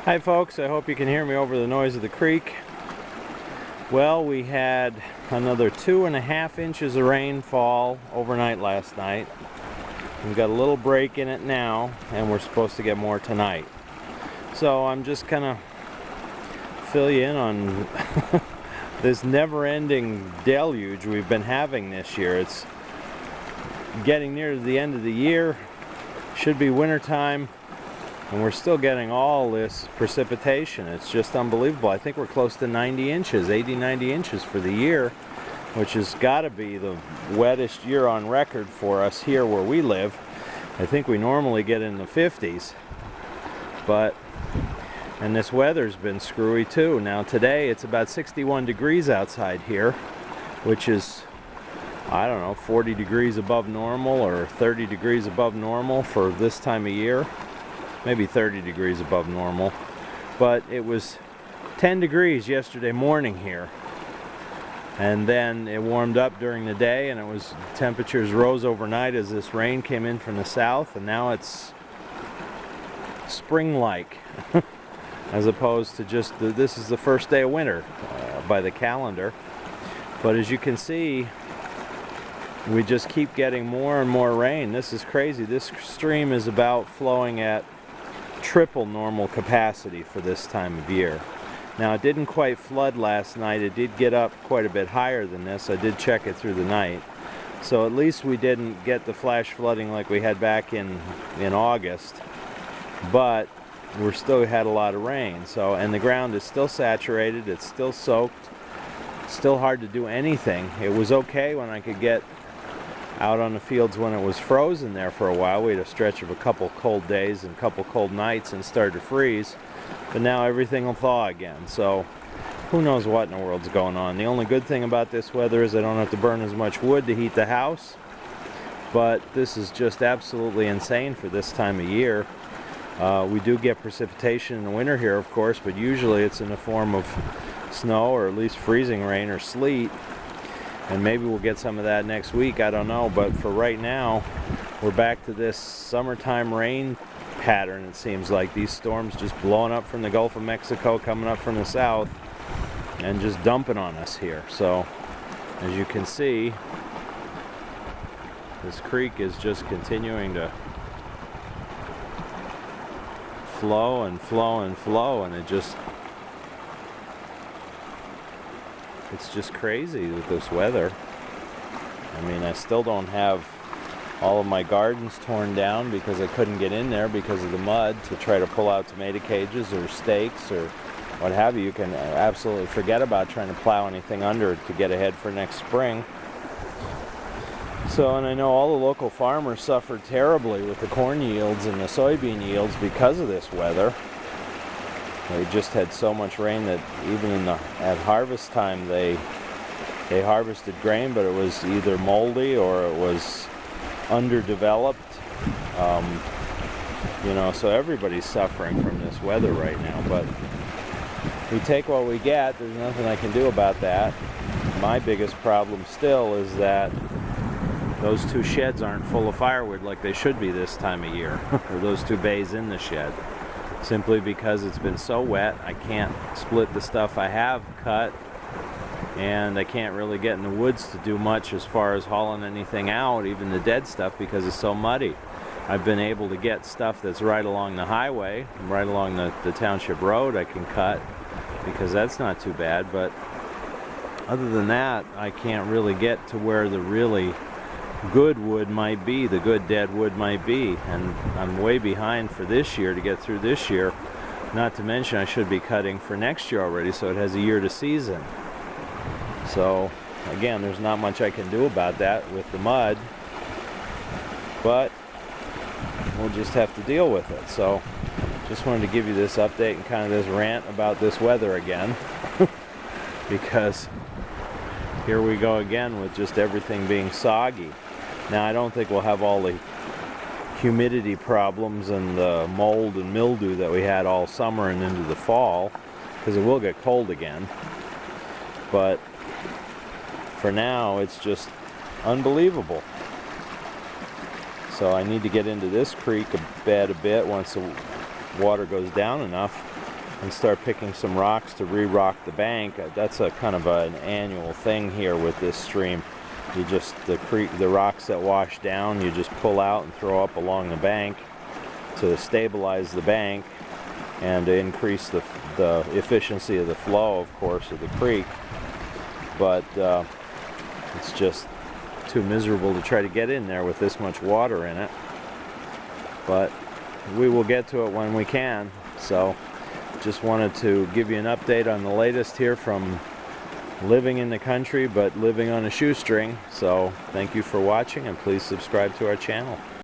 Hi folks, I hope you can hear me over the noise of the creek. Well, we had another 2.5 inches of rainfall overnight last night. We've got a little break in it now, and we're supposed to get more tonight. So I'm just gonna fill you in on this never-ending deluge we've been having this year. It's getting near to the end of the year, should be wintertime, and we're still getting all this precipitation. It's just unbelievable. I think we're close to 90 inches, 80, 90 inches for the year, which has got to be the wettest year on record for us here where we live. I think we normally get in the 50s, and this weather's been screwy too. Now today it's about 61 degrees outside here, which is, I don't know, 40 degrees above normal or 30 degrees above normal for this time of year. Maybe 30 degrees above normal. But it was 10 degrees yesterday morning here. And then it warmed up during the day, and temperatures rose overnight as this rain came in from the south, and now it's spring-like as opposed to just this is the first day of winter by the calendar. But as you can see, we just keep getting more and more rain. This is crazy. This stream is about flowing at triple normal capacity for this time of year. Now, it didn't quite flood last night. It did get up quite a bit higher than this. I did check it through the night. So at least we didn't get the flash flooding like we had back in August. But we still had a lot of rain. And the ground is still saturated. It's still soaked. Still hard to do anything. It was okay when I could get out on the fields when it was frozen there for a while. We had a stretch of a couple cold days and a couple cold nights and started to freeze. But now everything will thaw again. So who knows what in the world's going on. The only good thing about this weather is I don't have to burn as much wood to heat the house. But this is just absolutely insane for this time of year. We do get precipitation in the winter here, of course, but usually it's in the form of snow or at least freezing rain or sleet. And maybe we'll get some of that next week, I don't know. But for right now, we're back to this summertime rain pattern. It seems like these storms just blowing up from the Gulf of Mexico, coming up from the south, and just dumping on us here. So, as you can see, this creek is just continuing to flow and flow and flow, and it's just crazy with this weather. I mean, I still don't have all of my gardens torn down because I couldn't get in there because of the mud to try to pull out tomato cages or stakes or what have you. You can absolutely forget about trying to plow anything under to get ahead for next spring. So, and I know all the local farmers suffered terribly with the corn yields and the soybean yields because of this weather. They just had so much rain that even at harvest time they harvested grain, but it was either moldy or it was underdeveloped. So everybody's suffering from this weather right now. But we take what we get. There's nothing I can do about that. My biggest problem still is that those two sheds aren't full of firewood like they should be this time of year, or those two bays in the shed. Simply because it's been so wet, I can't split the stuff I have cut, and I can't really get in the woods to do much as far as hauling anything out, even the dead stuff, because it's so muddy. I've been able to get stuff that's right along the highway, right along the township road I can cut, because that's not too bad, but other than that, I can't really get to where the really good wood might be, the good dead wood might be, and I'm way behind for this year to get through this year. Not to mention I should be cutting for next year already, so it has a year to season. So again, there's not much I can do about that with the mud, but we'll just have to deal with it. So just wanted to give you this update and kind of this rant about this weather again because here we go again with just everything being soggy. Now, I don't think we'll have all the humidity problems and the mold and mildew that we had all summer and into the fall, because it will get cold again. But for now, it's just unbelievable. So I need to get into this creek bed a bit once the water goes down enough and start picking some rocks to re-rock the bank. That's a kind of an annual thing here with this stream. You just, the rocks that wash down, you just pull out and throw up along the bank to stabilize the bank and to increase the efficiency of the flow, of course, of the creek. But it's just too miserable to try to get in there with this much water in it. But we will get to it when we can. So just wanted to give you an update on the latest here from living in the country but living on a shoestring. So thank you for watching, and please subscribe to our channel.